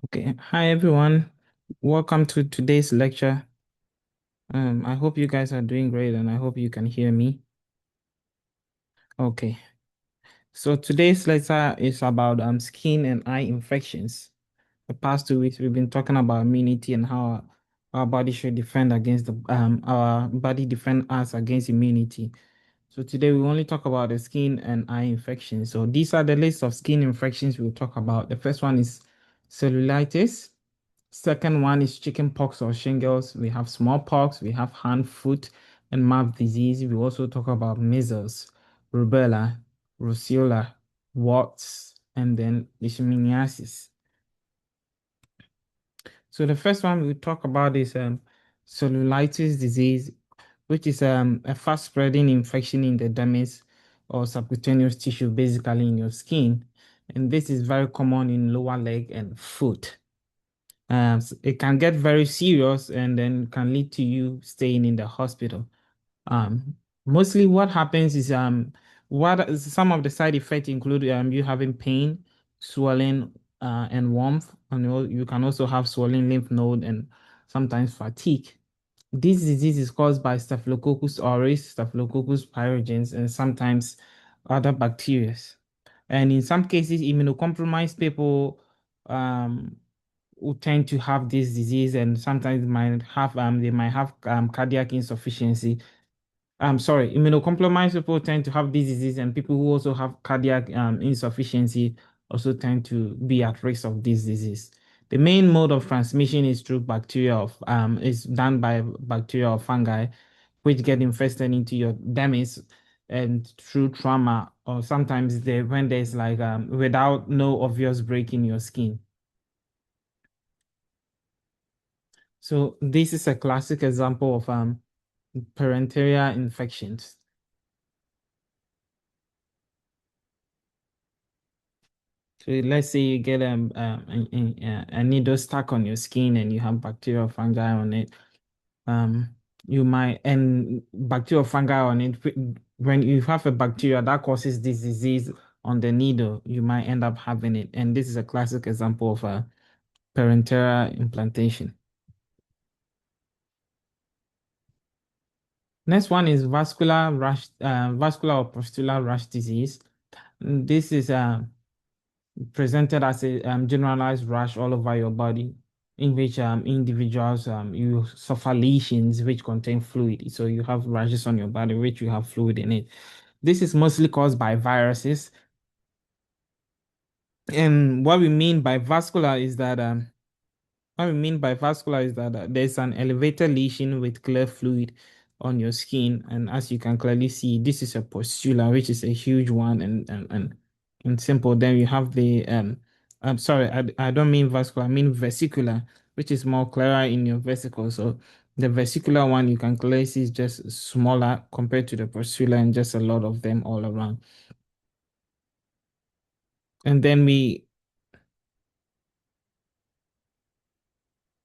Okay. Hi, everyone. Welcome to today's lecture. I hope you guys are doing great and I hope you can hear me. Okay. So today's lecture is about skin and eye infections. The past 2 weeks we've been talking about immunity and how our body should defend against our body defend us against immunity. So today we only talk about the skin and eye infections. So these are the list of skin infections we'll talk about. The first one is cellulitis. Second one is chickenpox or shingles. We have smallpox, we have hand, foot, and mouth disease. We also talk about measles, rubella, roseola, warts, and then leishmaniasis. So the first one we talk about is cellulitis disease, which is a fast-spreading infection in the dermis or subcutaneous tissue, basically in your skin. And this is very common in lower leg and foot. It can get very serious and then can lead to you staying in the hospital. Um, Mostly what happens is what some of the side effects include you having pain, swelling, and warmth, and you can also have swollen lymph node and sometimes fatigue. This disease is caused by Staphylococcus aureus, Staphylococcus pyogenes, and sometimes other bacteria. And in some cases, immunocompromised people um, who tend to have this disease and sometimes they might have cardiac insufficiency. I'm sorry, immunocompromised people tend to have this disease, and people who also have cardiac insufficiency also tend to be at risk of this disease. The main mode of transmission is through is done by bacteria or fungi, which get infested into your dermis and through trauma, or sometimes when there's like without no obvious break in your skin. So this is a classic example of parenteral infections. So let's say you get a needle stuck on your skin and you have bacterial fungi on it. Um, you might and bacterial fungi on it. When you have a bacteria that causes this disease on the needle, you might end up having it. And this is a classic example of a parenteral implantation. Next one is vascular or pustular rash disease. This is presented as a generalized rash all over your body, in which individuals you suffer lesions which contain fluid. So you have rashes on your body which you have fluid in it. This is mostly caused by viruses. And what we mean by vascular is that there's an elevated lesion with clear fluid on your skin, and as you can clearly see, this is a pustula, which is a huge one, and simple. Then you have the I'm sorry, I don't mean vascular, I mean vesicular, which is more clearer in your vesicle. So the vesicular one you can clearly see is just smaller compared to the pustula, and just a lot of them all around. And then we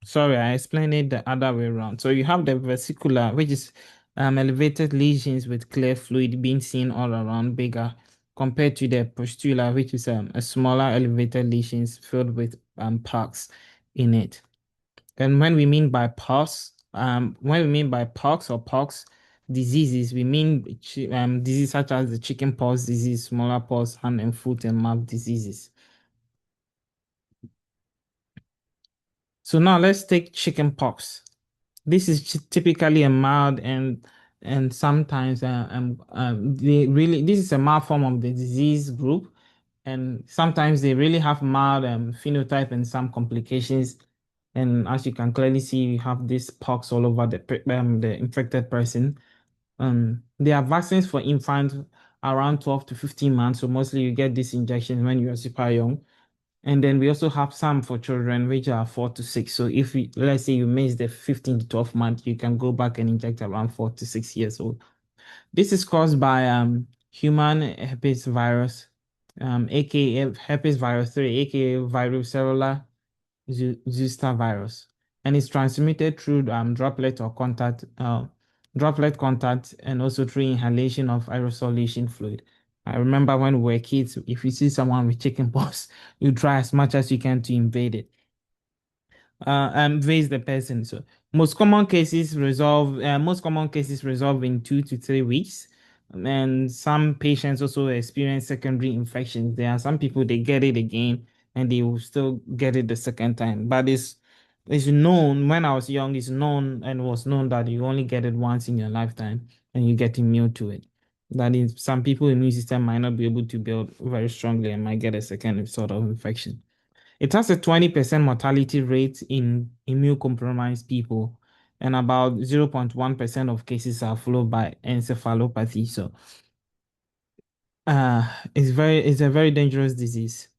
Sorry, I explained it the other way around. So you have the vesicular, which is elevated lesions with clear fluid being seen all around, bigger, compared to the pustula, which is a smaller elevated lesions filled with plaques in it. And when we mean by pox or pox diseases, we mean diseases such as the chicken pox disease, smaller pox, hand and foot and mouth diseases. So now let's take chicken pox. This is typically a mild and sometimes they really this is a mild form of the disease group, and sometimes they really have mild phenotype and some complications. And as you can clearly see, you have this pox all over the infected person. There are vaccines for infants around 12 to 15 months, so mostly you get this injection when you are super young. And then we also have some for children, which are 4 to 6. So if we, let's say you miss the 15 to 12 month, you can go back and inject around 4 to 6 years old. This is caused by human herpes virus, aka herpes virus 3, aka varicella zoster virus, and it's transmitted through droplet contact, and also through inhalation of aerosolation fluid. I remember when we were kids, if you see someone with chickenpox, you try as much as you can to invade it, raise the person. So most common cases resolve in 2 to 3 weeks. And some patients also experience secondary infections. There are some people they get it again and they will still get it the second time. But it's known when I was young, it's known and was known that you only get it once in your lifetime and you get immune to it. That is, some people immune system might not be able to build very strongly and might get a second sort of infection. It has a 20% mortality rate in immunocompromised people, and about 0.1% of cases are followed by encephalopathy. So, it's a very dangerous disease.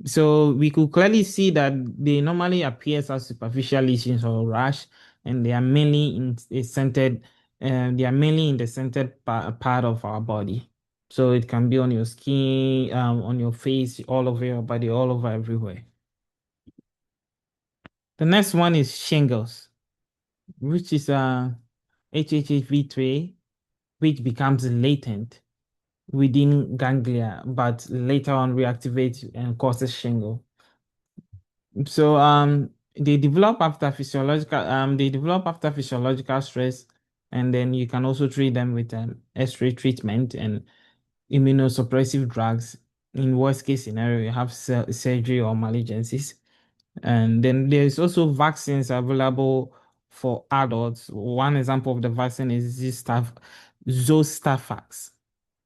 So we could clearly see that they normally appear as superficial lesions or rash, and they are mainly they are mainly in the centered part of our body. So it can be on your skin, on your face, all over your body, all over everywhere. The next one is shingles, which is HHV3, which becomes latent within ganglia, but later on reactivates and causes shingle. So they develop after physiological stress, and then you can also treat them with X-ray treatment and immunosuppressive drugs. In worst case scenario, you have surgery or malignancies. And then there's also vaccines available for adults. One example of the vaccine is Zostavax.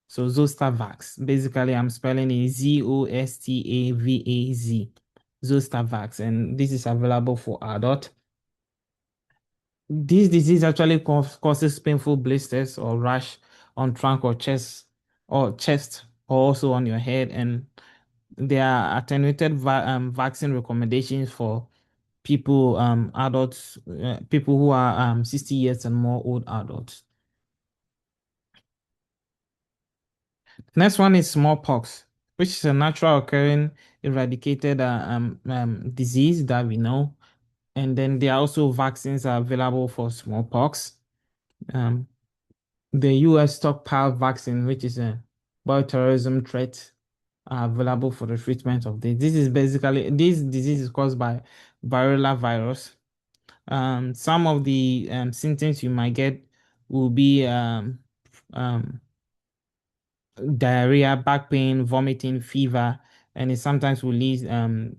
So Zostavax. Basically, I'm spelling it Zostavax. Zostavax. And this is available for adult. This disease actually causes painful blisters or rash on trunk or chest, or also on your head. And there are attenuated vaccine recommendations for people who are 60 years and more old adults. Next one is smallpox, which is a natural occurring eradicated disease that we know. And then there are also vaccines are available for smallpox. Um, the US stockpile vaccine, which is a bioterrorism threat, are available for the treatment of this. This disease is caused by variola virus. Some of the symptoms you might get will be um, diarrhea, back pain, vomiting, fever, and it sometimes will leave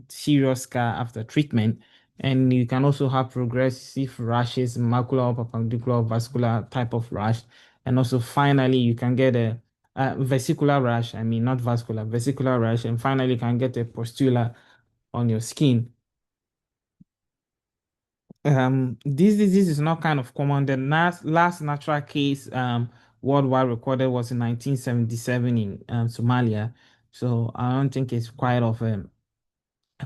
serious scar after treatment. And you can also have progressive rashes, macular or perpendicular vascular type of rash. And also, finally, you can get a vesicular rash. I mean, not vascular, vesicular rash. And finally, you can get a pustula on your skin. This disease is not kind of common. The last natural case worldwide recorded was in 1977 in Somalia. So I don't think it's quite of a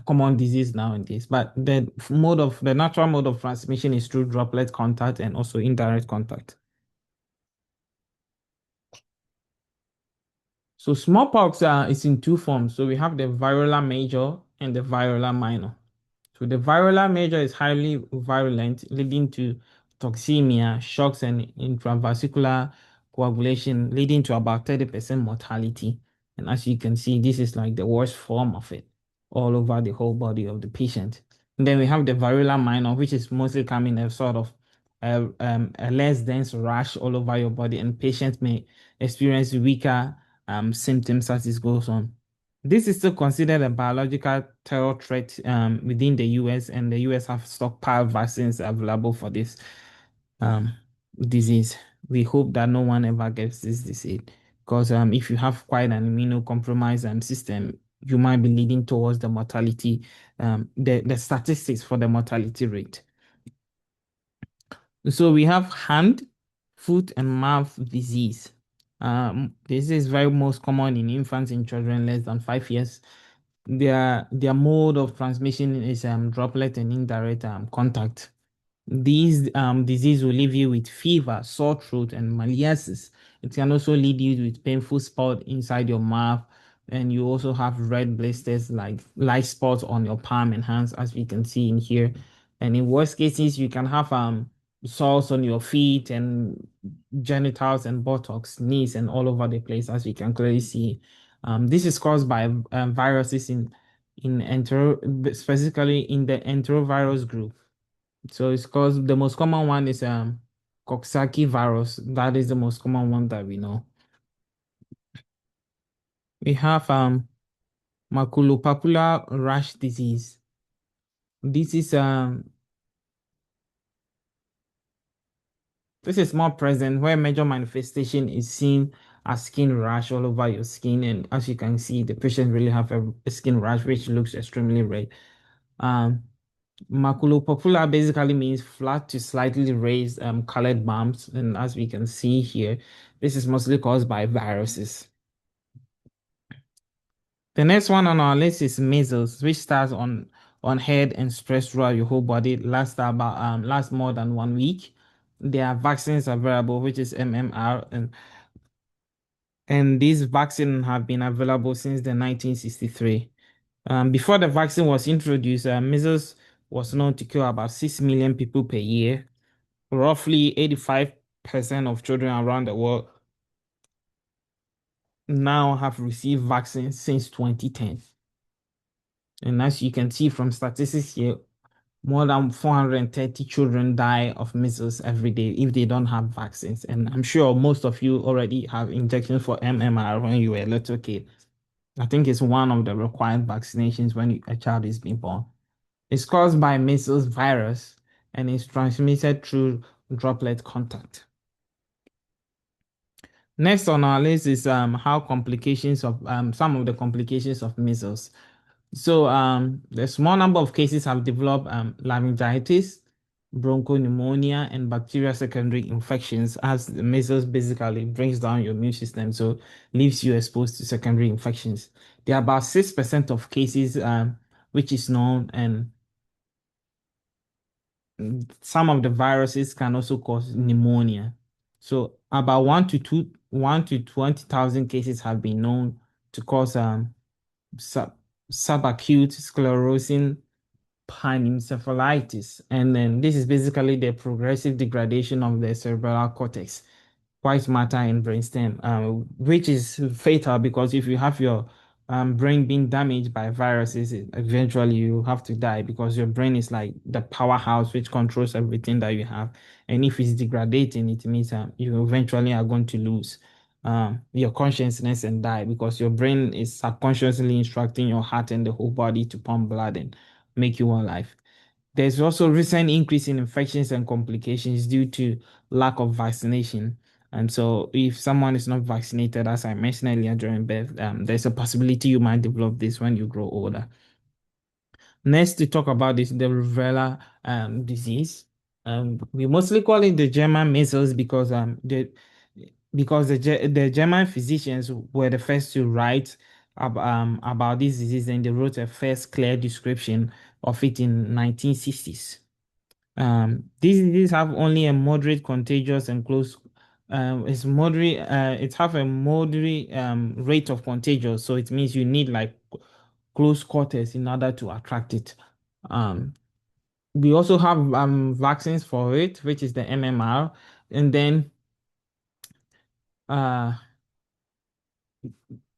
common disease nowadays. But the natural mode of transmission is through droplet contact and also indirect contact. So smallpox is in two forms. So we have the variola major and the variola minor. So the variola major is highly virulent, leading to toxemia, shocks, and intravascular coagulation, leading to about 30% mortality. And as you can see, this is like the worst form of it all over the whole body of the patient. And then we have the variola minor, which is mostly coming as sort of a less dense rash all over your body, and patients may experience weaker symptoms as this goes on. This is still considered a biological terror threat within the US, and the US have stockpiled vaccines available for this um, disease. We hope that no one ever gets this disease, because if you have quite an immunocompromised system, you might be leading towards the mortality, the statistics for the mortality rate. So we have hand, foot, and mouth disease. This is very most common in infants and children less than 5 years. Their mode of transmission is droplet and indirect contact. These disease will leave you with fever, sore throat, and maliasis. It can also lead you with painful spot inside your mouth, and you also have red blisters like light spots on your palm and hands, as we can see in here. And in worst cases, you can have sores on your feet and genitals and buttocks, knees, and all over the place, as we can clearly see. This is caused by viruses in entero, specifically in the enterovirus group. So it's caused, the most common one is Coxsackie virus. That is the most common one that we know. We have maculopapular rash disease. This is this is more present where major manifestation is seen as skin rash all over your skin, and as you can see, the patient really have a skin rash which looks extremely red. Um, Maculopapular basically means flat to slightly raised colored bumps, and as we can see here, this is mostly caused by viruses. The next one on our list is measles, which starts on head and spreads throughout your whole body. Lasts more than 1 week. There are vaccines available, which is MMR, and these vaccines have been available since the 1963. Before the vaccine was introduced, measles was known to kill about 6 million people per year. Roughly 85% of children around the world now have received vaccines since 2010. And as you can see from statistics here, more than 430 children die of measles every day if they don't have vaccines. And I'm sure most of you already have injections for MMR when you were a little kid. I think it's one of the required vaccinations when a child is being born. It's caused by measles virus and is transmitted through droplet contact. Next on our list is how complications of some of the complications of measles. So the small number of cases have developed laryngitis, bronchopneumonia, and bacterial secondary infections, as the measles basically brings down your immune system, so leaves you exposed to secondary infections. There are about 6% of cases which is known, and some of the viruses can also cause pneumonia. So about 1 to 20,000 cases have been known to cause sub subacute sclerosing panencephalitis. And then this is basically the progressive degradation of the cerebral cortex, white matter and brainstem, which is fatal because if you have your brain being damaged by viruses, eventually you have to die because your brain is like the powerhouse which controls everything that you have. And if it's degrading, it means you eventually are going to lose your consciousness and die because your brain is subconsciously instructing your heart and the whole body to pump blood and make you alive. There's also recent increase in infections and complications due to lack of vaccination. And so, if someone is not vaccinated, as I mentioned earlier during birth, there's a possibility you might develop this when you grow older. Next, to talk about this, the Rubella disease. We mostly call it the German measles because the German physicians were the first to write about this disease, and they wrote a first clear description of it in 1960s. These diseases have only a moderate contagious and close. It's moderate. It have a moderate rate of contagious, so it means you need like close quarters in order to attract it. Um, we also have vaccines for it, which is the MMR, and then uh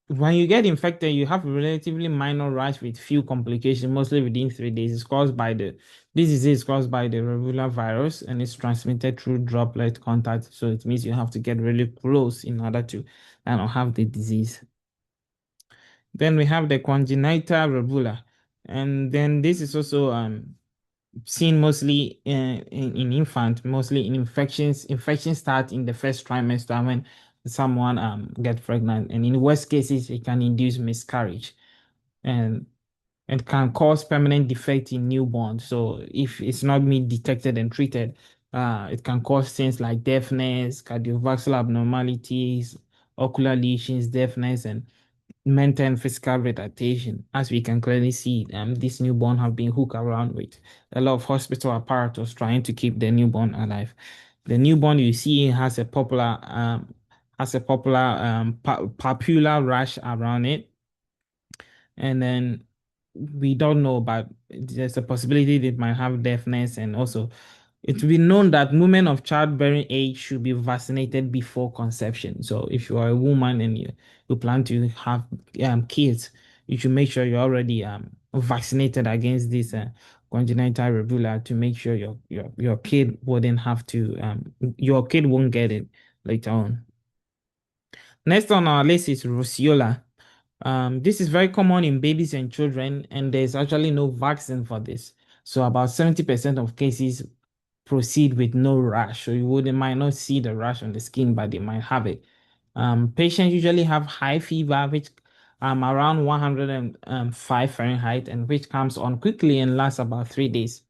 when you get infected, you have a relatively minor rash with few complications, mostly within 3 days. It's caused by this disease is caused by the regular virus and it's transmitted through droplet contact. So it means you have to get really close in order to have the disease. Then we have the congenital rubella, and then this is also seen mostly in infant, mostly in infections. Infections start in the first trimester when someone get pregnant, and in worst cases, it can induce miscarriage, and it can cause permanent defect in newborn. So if it's not being detected and treated, it can cause things like deafness, cardiovascular abnormalities, ocular lesions, deafness, and mental and physical retardation. As we can clearly see, this newborn have been hooked around with a lot of hospital apparatus trying to keep the newborn alive. The newborn you see has a popular popular rash around it, and then we don't know, but there's a possibility that it might have deafness, and also it will be known that women of childbearing age should be vaccinated before conception. So if you are a woman and you plan to have kids, you should make sure you're already vaccinated against this congenital rubella to make sure your kid wouldn't have to your kid won't get it later on. Next on our list is roseola. This is very common in babies and children, and there's actually no vaccine for this. So about 70% of cases proceed with no rash. So might not see the rash on the skin, but they might have it. Patients usually have high fever, which around 105 Fahrenheit, and which comes on quickly and lasts about 3 days.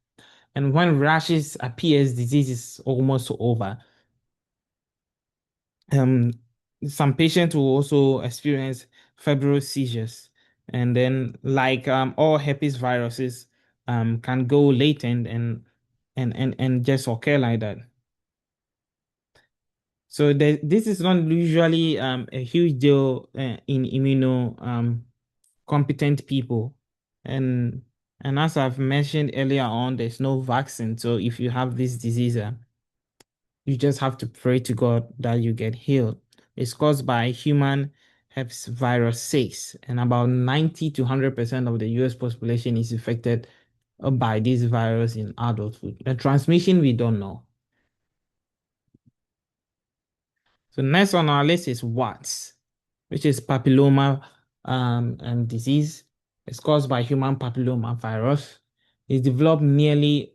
And when rashes appears, disease is almost over. um some patients will also experience febrile seizures, and then like all herpes viruses can go latent and just occur like that. So this is not usually a huge deal in immuno competent people, and as I've mentioned earlier on, there's no vaccine. So if you have this disease, you just have to pray to God that you get healed. It's caused by human herpes virus 6, and about 90 to 100% of the US population is affected by this virus in adulthood. The transmission, we don't know. So next on our list is WATS, which is papilloma and disease. It's caused by human papilloma virus. It's developed nearly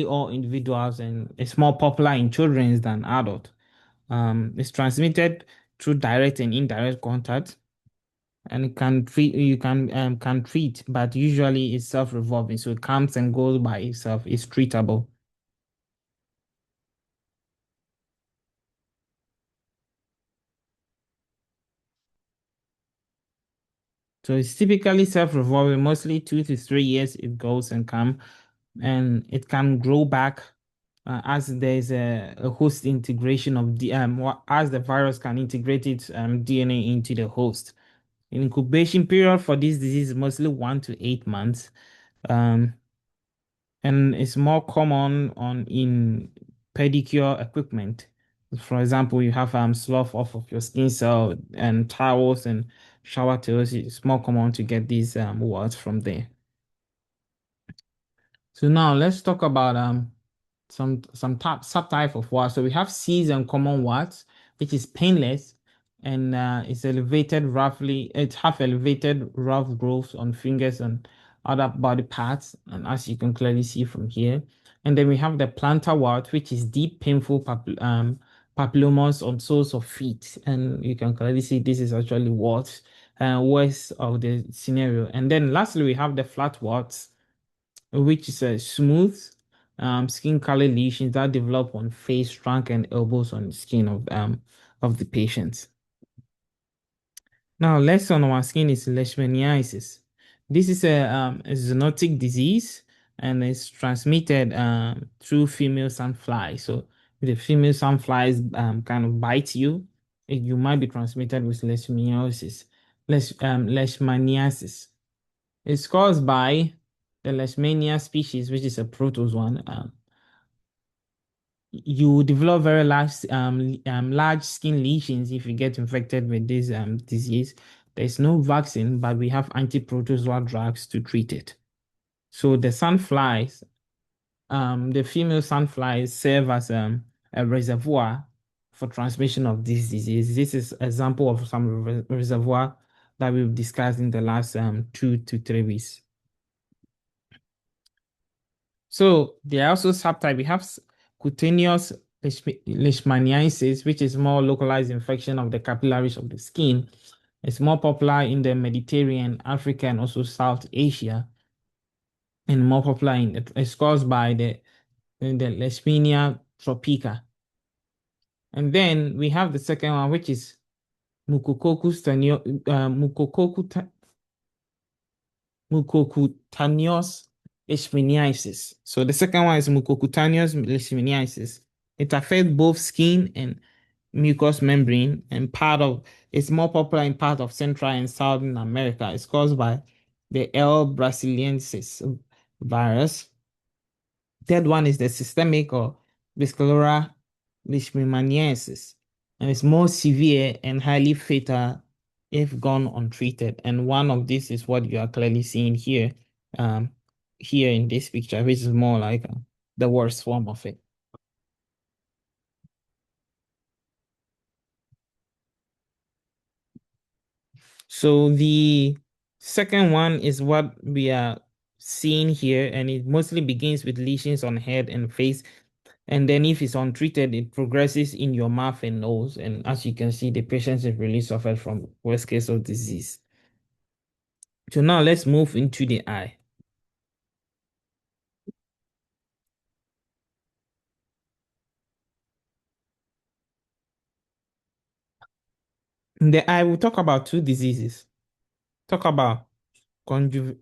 all individuals, and it's more popular in children than adults. It's transmitted through direct and indirect contact, and it can treat you can treat, but usually it's self-revolving, so it comes and goes by itself. It's treatable. So it's typically self-revolving, mostly 2 to 3 years it goes and come, and it can grow back as there's a host integration of the as the virus can integrate its DNA into the host. Incubation period for this disease is mostly 1 to 8 months. Um, and it's more common on in pedicure equipment. For example, you have slough off of your skin cell and towels and shower towels. It's more common to get these words from there. So now let's talk about some subtype of warts. So we have C's and common warts, which is painless, and it's elevated roughly. It have elevated rough growths on fingers and other body parts, and as you can clearly see from here. And then we have the plantar wart, which is deep, painful papillomas on soles of feet, and you can clearly see this is actually warts, worst of the scenario. And then lastly, we have the flat warts, which is a smooth skin color lesions that develop on face, trunk, and elbows on the skin of the patient. Now, next on our skin is leishmaniasis. This is a zoonotic disease, and it's transmitted through female sandflies. So if the female sandflies kind of bite you, you might be transmitted with leishmaniasis. Leishmaniasis. It's caused by the Leishmania species, which is a protozoan. You develop very large skin lesions if you get infected with this disease. There's no vaccine, but we have anti-protozoal drugs to treat it. So the female sandflies serve as a reservoir for transmission of this disease. This is example of some reservoir that we've discussed in the last 2 to 3 weeks. So there are also subtype. We have cutaneous leishmaniasis, which is more localized infection of the capillaries of the skin. It's more popular in the Mediterranean, Africa, and also South Asia, and more popular it's caused by the Leishmania tropica. And then we have the second one, which is Mucococcus mucocutaneous leishmaniasis. So the second one is mucocutaneous leishmaniasis. It affects both skin and mucous membrane, and part of it's more popular in part of Central and Southern America. It's caused by the L. brasiliensis virus. Third one is the systemic or Biscalora leishmaniasis, and it's more severe and highly fatal if gone untreated. And one of these is what you are clearly seeing here, um, here in this picture, which is more like the worst form of it. So the second one is what we are seeing here, and it mostly begins with lesions on head and face. And then if it's untreated, it progresses in your mouth and nose. And as you can see, the patient has really suffered from worst case of disease. So now let's move into the eye. In the eye, we'll talk about two diseases. Talk about conju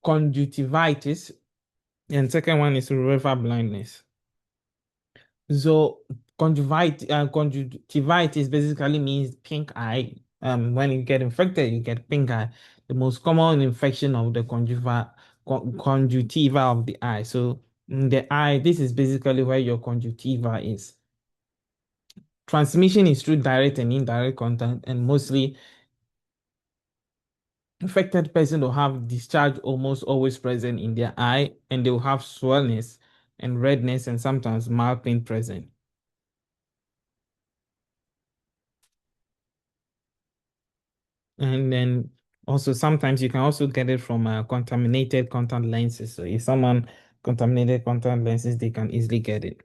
conjunctivitis, and second one is river blindness. So conjunctivitis basically means pink eye. When you get infected, you get pink eye. The most common infection of the conjunctiva of the eye. So in the eye, this is basically where your conjunctiva is. Transmission is through direct and indirect contact, and mostly infected person will have discharge almost always present in their eye, and they will have swellness and redness and sometimes mild pain present. And then also sometimes you can also get it from contaminated contact lenses. So if someone contaminated contact lenses, they can easily get it.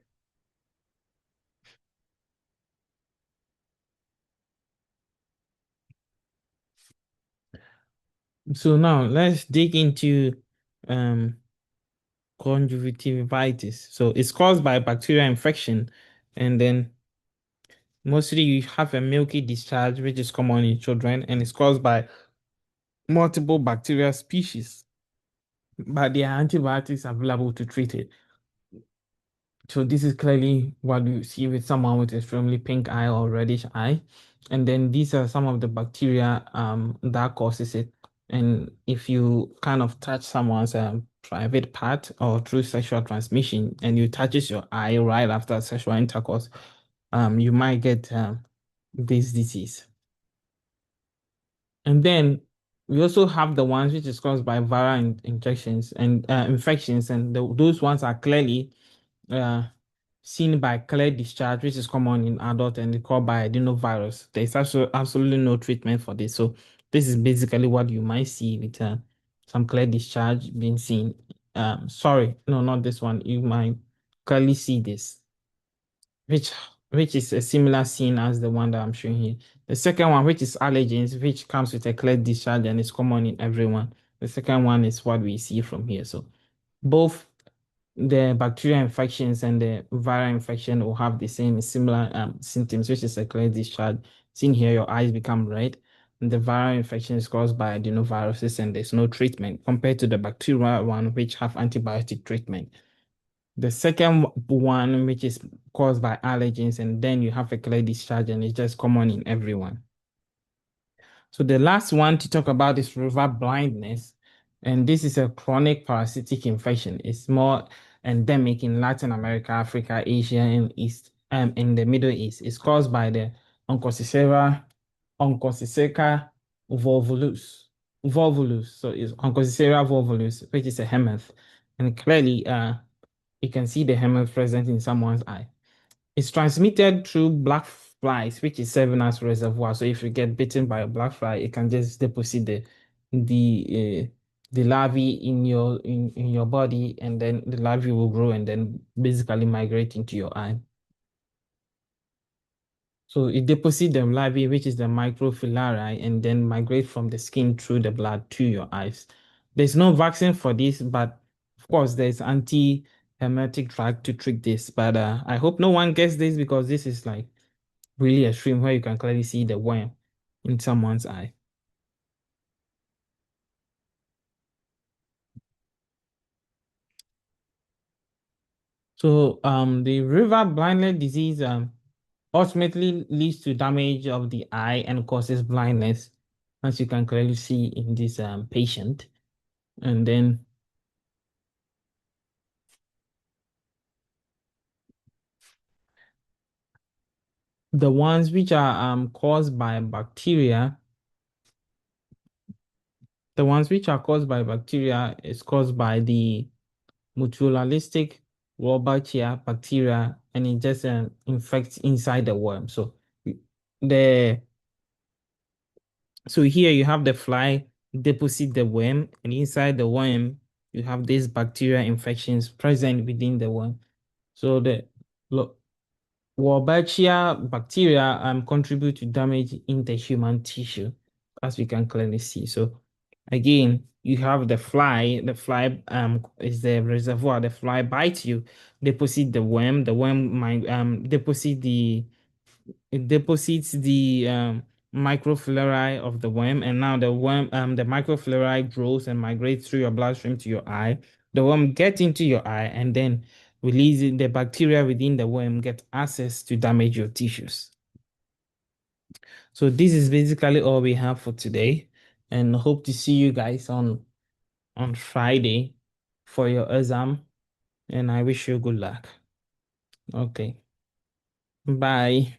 So now let's dig into um, conjunctivitis. So it's caused by bacterial infection, and then mostly you have a milky discharge, which is common in children, and it's caused by multiple bacterial species, but there are antibiotics available to treat it. So this is clearly what you see with someone with extremely pink eye or reddish eye. And then these are some of the bacteria that causes it. And if you kind of touch someone's private part or through sexual transmission and you touches your eye right after sexual intercourse, you might get this disease. And then we also have the ones which is caused by viral injections and infections, and those ones are clearly uh, seen by clear discharge, which is common in adult and called by adenovirus. There's also absolutely no treatment for this. So this is basically what you might see with some clear discharge being seen. Sorry, no, not this one. You might clearly see this, which which is a similar scene as the one that I'm showing here. The second one, which is allergens, which comes with a clear discharge and is common in everyone. The second one is what we see from here. So both the bacterial infections and the viral infection will have the same similar symptoms, which is a clear discharge. Seen here, your eyes become red. And the viral infection is caused by adenoviruses, and there's no treatment compared to the bacterial one, which have antibiotic treatment. The second one, which is caused by allergens, and then you have a clear discharge, and it's just common in everyone. So the last one to talk about is river blindness. And this is a chronic parasitic infection. It's more endemic in Latin America, Africa, Asia, and East, in the Middle East. It's caused by the Onchocerca volvulus. So it's Onchocerca volvulus, which is a helminth. And clearly, you can see the helminth present in someone's eye. It's transmitted through black flies, which is serving as reservoir. So if you get bitten by a black fly, it can just deposit the larvae in your body, and then the larvae will grow and then basically migrate into your eye. So it deposits the larvae, which is the microfilari, and then migrate from the skin through the blood to your eyes. There's no vaccine for this, but of course there's anti-emetic drug to treat this. But I hope no one gets this because this is like really extreme where you can clearly see the worm in someone's eye. So the river blindness disease ultimately leads to damage of the eye and causes blindness, as you can clearly see in this patient. And then the ones which are caused by bacteria, the ones which are caused by bacteria is caused by the mutualistic Wolbachia bacteria, and it just infects inside the worm. So the so here you have the fly deposit the worm, and inside the worm you have these bacteria infections present within the worm. So the Wolbachia bacteria contribute to damage in the human tissue, as we can clearly see. So again, you have the fly. The fly is the reservoir. The fly bites you, deposit the worm. The worm might deposit the it deposits the microflora of the worm, and now the microflora grows and migrates through your bloodstream to your eye. The worm gets into your eye, and then releasing the bacteria within the worm get access to damage your tissues. So this is basically all we have for today, and hope to see you guys on Friday for your exam, and I wish you good luck. Okay, bye.